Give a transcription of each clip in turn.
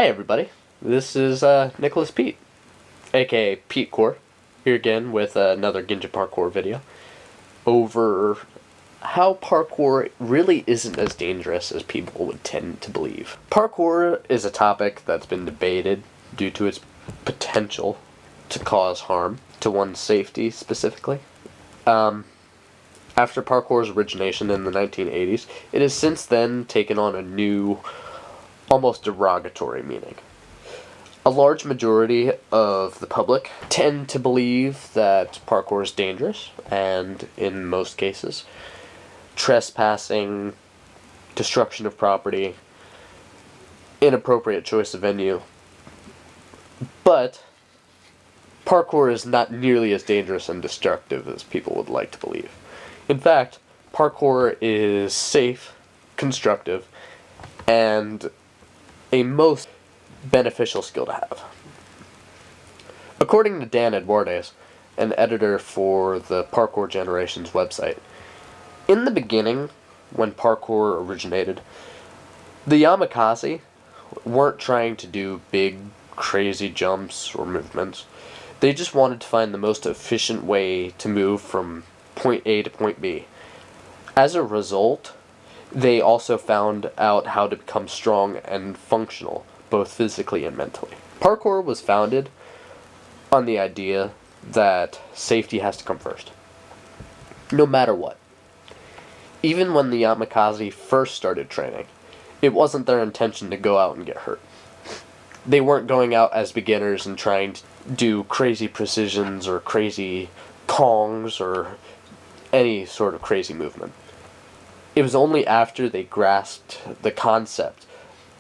Hi everybody, this is Nicholas Pete, aka Pete Core, here again with another Ginja parkour video over how parkour really isn't as dangerous as people would tend to believe. Parkour is a topic that's been debated due to its potential to cause harm to one's safety specifically. After parkour's origination in the 1980s, it has since then taken on a new, almost derogatory meaning. A large majority of the public tend to believe that parkour is dangerous, and in most cases, trespassing, destruction of property, inappropriate choice of venue. But parkour is not nearly as dangerous and destructive as people would like to believe. In fact, parkour is safe, constructive, and a most beneficial skill to have. According to Dan Eduardes, an editor for the Parkour Generations website, in the beginning, when parkour originated, the Yamakasi weren't trying to do big, crazy jumps or movements. They just wanted to find the most efficient way to move from point A to point B. As a result, they also found out how to become strong and functional, both physically and mentally. Parkour was founded on the idea that safety has to come first, no matter what. Even when the Yamakasi first started training, it wasn't their intention to go out and get hurt. They weren't going out as beginners and trying to do crazy precisions or crazy kongs or any sort of crazy movement. It was only after they grasped the concept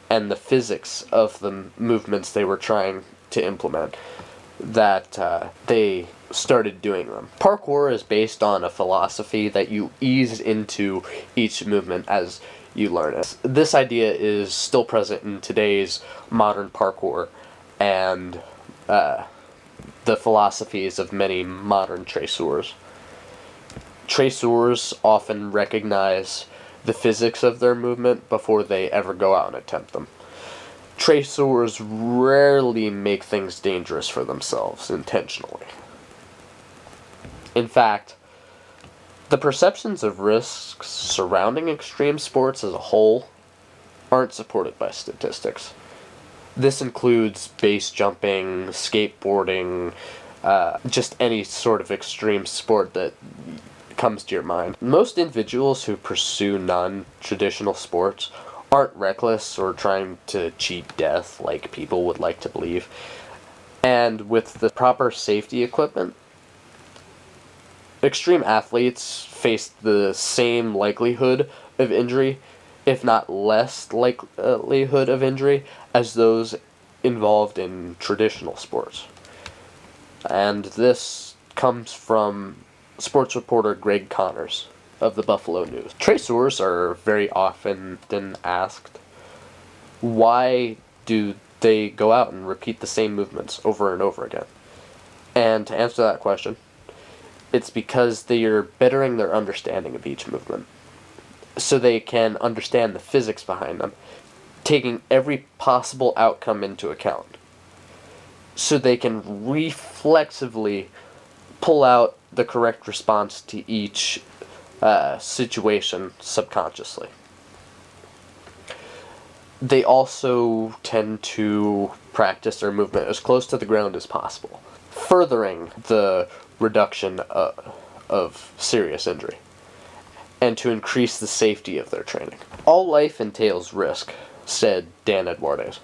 and the physics of the movements they were trying to implement that they started doing them. Parkour is based on a philosophy that you ease into each movement as you learn it. This idea is still present in today's modern parkour and the philosophies of many modern traceurs. Traceurs often recognize the physics of their movement before they ever go out and attempt them. Traceurs rarely make things dangerous for themselves intentionally. In fact, the perceptions of risks surrounding extreme sports as a whole aren't supported by statistics. This includes base jumping, skateboarding, just any sort of extreme sport that comes to your mind. Most individuals who pursue non-traditional sports aren't reckless or trying to cheat death like people would like to believe. And with the proper safety equipment, extreme athletes face the same likelihood of injury, if not less likelihood of injury, as those involved in traditional sports. And this comes from sports reporter Greg Connors of the Buffalo News. Traceurs are very often asked, why do they go out and repeat the same movements over and over again? And to answer that question, it's because they are bettering their understanding of each movement, so they can understand the physics behind them, taking every possible outcome into account, so they can reflexively pull out the correct response to each situation subconsciously. They also tend to practice their movement as close to the ground as possible, furthering the reduction of serious injury, and to increase the safety of their training. All life entails risk, said Dan Eduardes.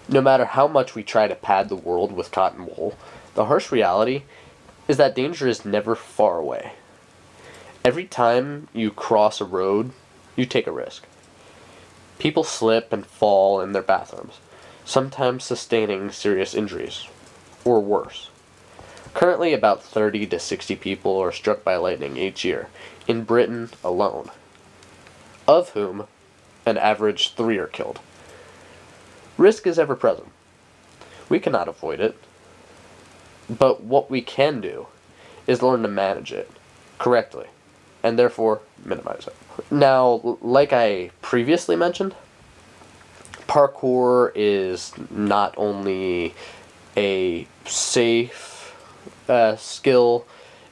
No matter how much we try to pad the world with cotton wool, the harsh reality is that danger is never far away. Every time you cross a road, you take a risk. People slip and fall in their bathrooms, sometimes sustaining serious injuries, or worse. Currently, about 30 to 60 people are struck by lightning each year, in Britain alone, of whom an average 3 are killed. Risk is ever present. We cannot avoid it. But what we can do is learn to manage it correctly, and therefore minimize it. Now, like I previously mentioned, parkour is not only a safe skill,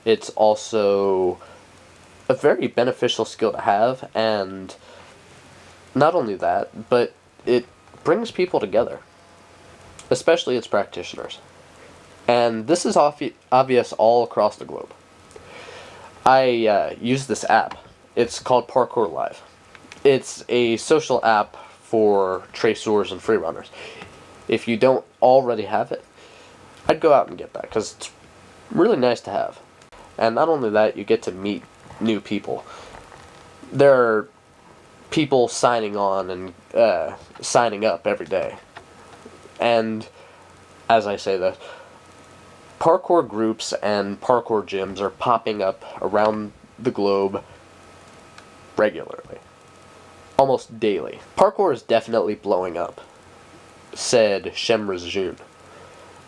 it's also a very beneficial skill to have, and not only that, but it brings people together, especially its practitioners. And this is obvious all across the globe. I use this app. It's called Parkour Live. It's a social app for tracers and freerunners. If you don't already have it, I'd go out and get that, because it's really nice to have. And not only that, you get to meet new people. There are people signing on and signing up every day. And as I say that, parkour groups and parkour gyms are popping up around the globe regularly, almost daily. Parkour is definitely blowing up, said Shemra June,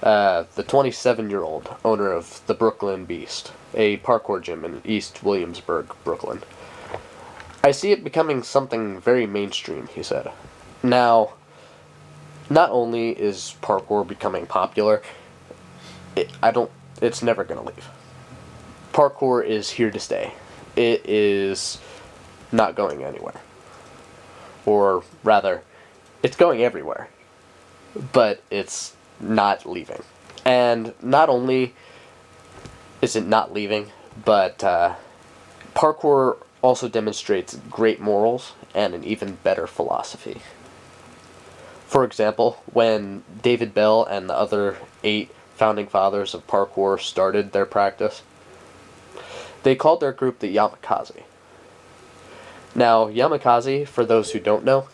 the 27-year-old owner of the Brooklyn Beast, a parkour gym in East Williamsburg, Brooklyn. I see it becoming something very mainstream, he said. Now, not only is parkour becoming popular, it's never gonna leave. Parkour is here to stay. It is not going anywhere. Or rather, it's going everywhere. But it's not leaving. And not only is it not leaving, but parkour also demonstrates great morals and an even better philosophy. For example, when David Bell and the other 8 founding fathers of parkour started their practice, they called their group the Yamakasi. Now, Yamakasi, for those who don't know,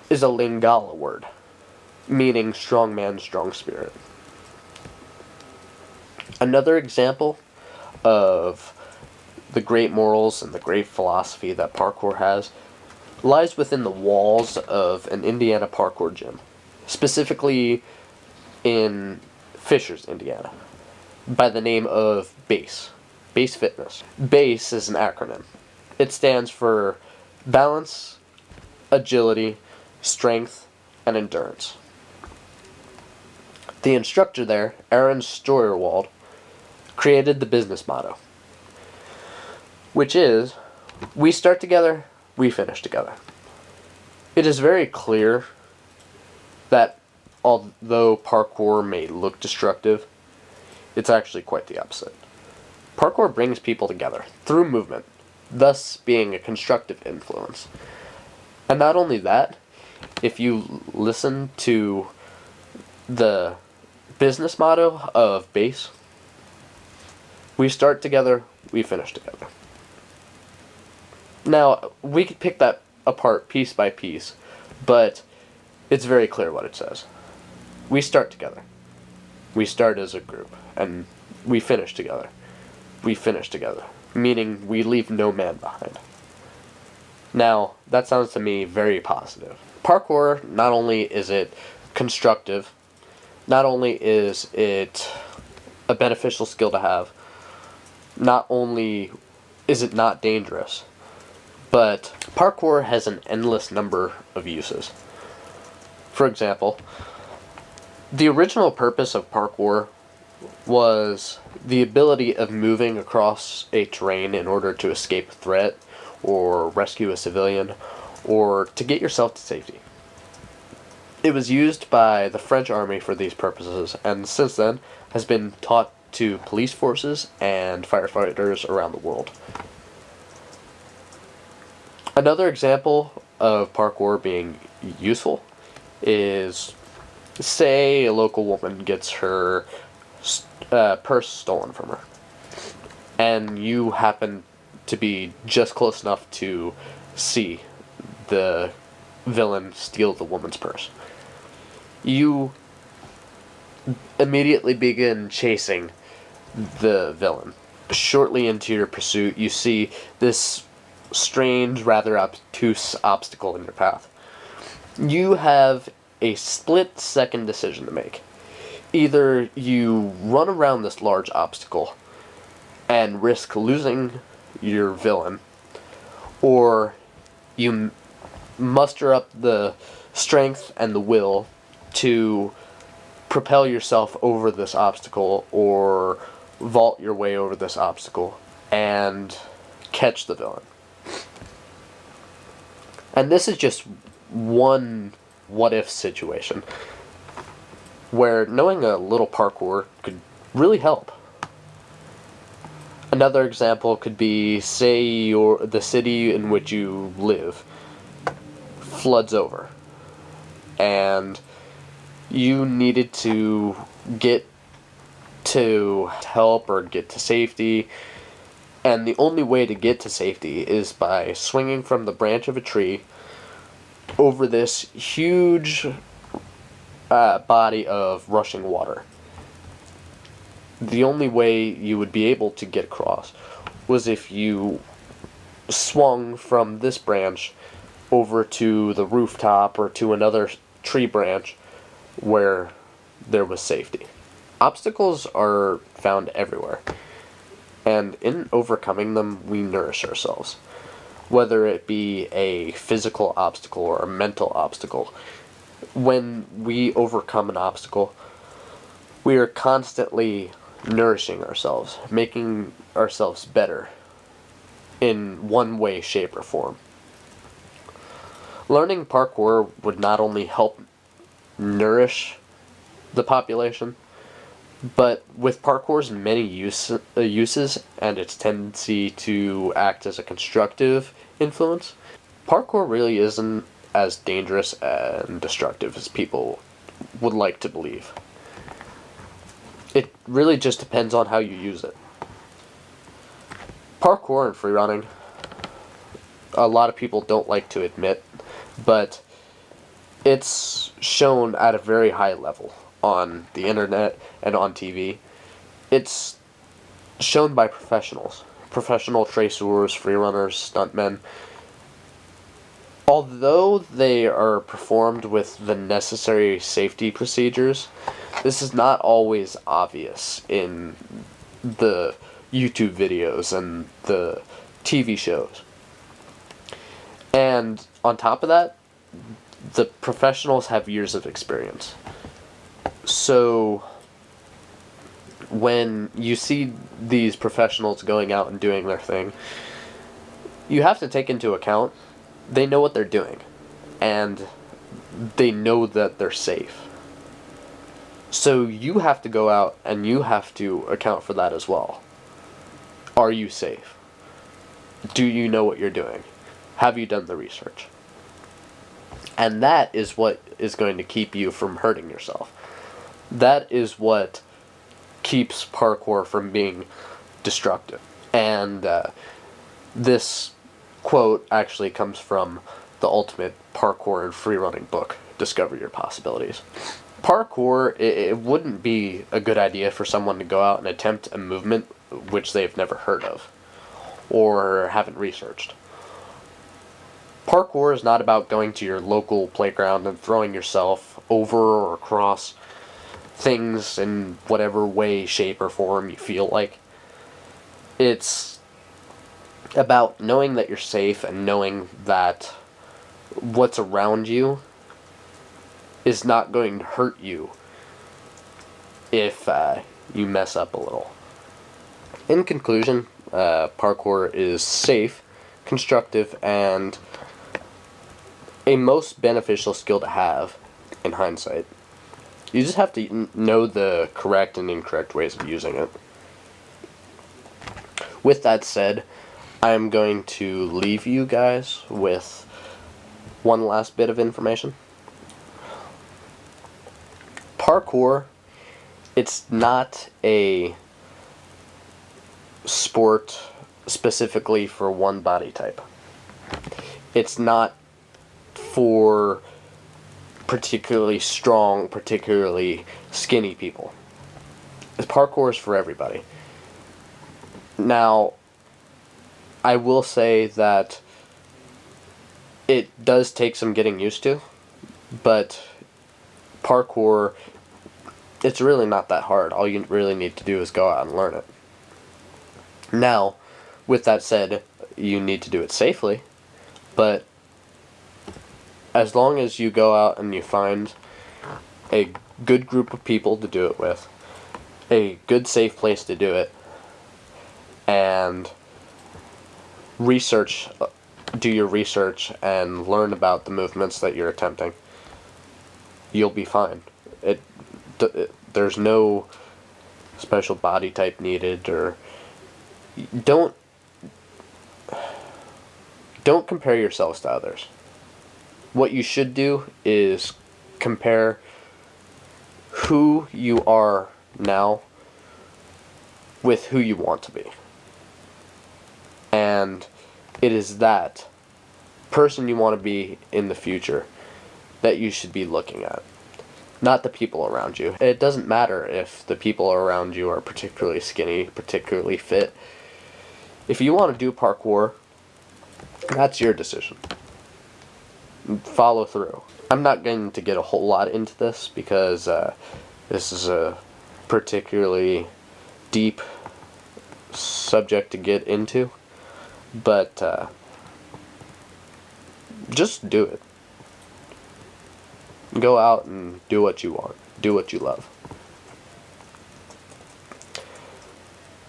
is a Lingala word, meaning strong man, strong spirit. Another example of the great morals and the great philosophy that parkour has lies within the walls of an Indiana parkour gym, specifically in Fishers, Indiana, by the name of BASE, BASE Fitness. BASE is an acronym. It stands for balance, agility, strength, and endurance. The instructor there, Aaron Steuerwald, created the business motto, which is, we start together, we finish together. It is very clear that although parkour may look destructive, it's actually quite the opposite. Parkour brings people together through movement, thus being a constructive influence. And not only that, if you listen to the business motto of BASE, we start together, we finish together. Now, we could pick that apart piece by piece, but it's very clear what it says. We start together. We start as a group, and we finish together. We finish together, meaning we leave no man behind. Now, that sounds to me very positive. Parkour, not only is it constructive, not only is it a beneficial skill to have, not only is it not dangerous, but parkour has an endless number of uses. For example, the original purpose of parkour was the ability of moving across a terrain in order to escape a threat, or rescue a civilian, or to get yourself to safety. It was used by the French army for these purposes, and since then has been taught to police forces and firefighters around the world. Another example of parkour being useful is, say a local woman gets her purse stolen from her, and you happen to be just close enough to see the villain steal the woman's purse. You immediately begin chasing the villain. Shortly into your pursuit, you see this strange, rather obtuse obstacle in your path. You have a split-second decision to make. Either you run around this large obstacle and risk losing your villain, or you muster up the strength and the will to propel yourself over this obstacle or vault your way over this obstacle and catch the villain. And this is just one what-if situation where knowing a little parkour could really help. Another example could be, say the city in which you live floods over, and you needed to get to help or get to safety, and the only way to get to safety is by swinging from the branch of a tree over this huge body of rushing water. The only way you would be able to get across was if you swung from this branch over to the rooftop or to another tree branch where there was safety. Obstacles are found everywhere, and in overcoming them, we nourish ourselves. Whether it be a physical obstacle or a mental obstacle, when we overcome an obstacle, we are constantly nourishing ourselves, making ourselves better in one way, shape, or form. Learning parkour would not only help nourish the population, but with parkour's many uses and its tendency to act as a constructive influence, parkour really isn't as dangerous and destructive as people would like to believe. It really just depends on how you use it. Parkour and freerunning, a lot of people don't like to admit, but it's shown at a very high level on the internet and on TV. It's shown by professionals, professional traceurs, freerunners, stuntmen. Although they are performed with the necessary safety procedures, this is not always obvious in the YouTube videos and the TV shows. And on top of that, the professionals have years of experience. So when you see these professionals going out and doing their thing, you have to take into account they know what they're doing, and they know that they're safe. So you have to go out and you have to account for that as well. Are you safe? Do you know what you're doing? Have you done the research? And that is what is going to keep you from hurting yourself. That is what keeps parkour from being destructive. And this quote actually comes from the ultimate parkour and freerunning book, Discover Your Possibilities. Parkour, it wouldn't be a good idea for someone to go out and attempt a movement which they've never heard of or haven't researched. Parkour is not about going to your local playground and throwing yourself over or across things in whatever way, shape, or form you feel like. It's about knowing that you're safe and knowing that what's around you is not going to hurt you if you mess up a little. In conclusion, parkour is safe, constructive, and a most beneficial skill to have in hindsight. You just have to know the correct and incorrect ways of using it. With that said, I'm going to leave you guys with one last bit of information. Parkour, it's not a sport specifically for one body type. It's not for particularly strong, particularly skinny people. Parkour is for everybody. Now, I will say that it does take some getting used to, but parkour, it's really not that hard. All you really need to do is go out and learn it. Now, with that said, you need to do it safely, but as long as you go out and you find a good group of people to do it with, a good safe place to do it, and do your research and learn about the movements that you're attempting, you'll be fine. There's no special body type needed, or don't compare yourselves to others. What you should do is compare who you are now with who you want to be. And it is that person you want to be in the future that you should be looking at, not the people around you. It doesn't matter if the people around you are particularly skinny, particularly fit. If you want to do parkour, that's your decision. Follow through. I'm not going to get a whole lot into this because this is a particularly deep subject to get into, but just do it. Go out and do what you want. Do what you love.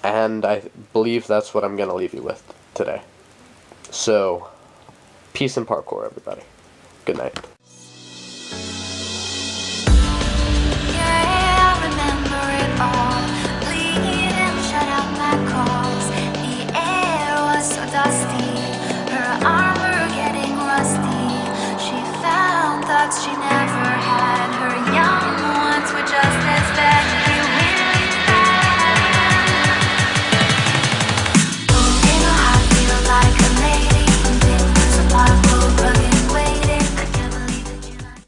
And I believe that's what I'm going to leave you with today. So, peace and parkour, everybody. Good night.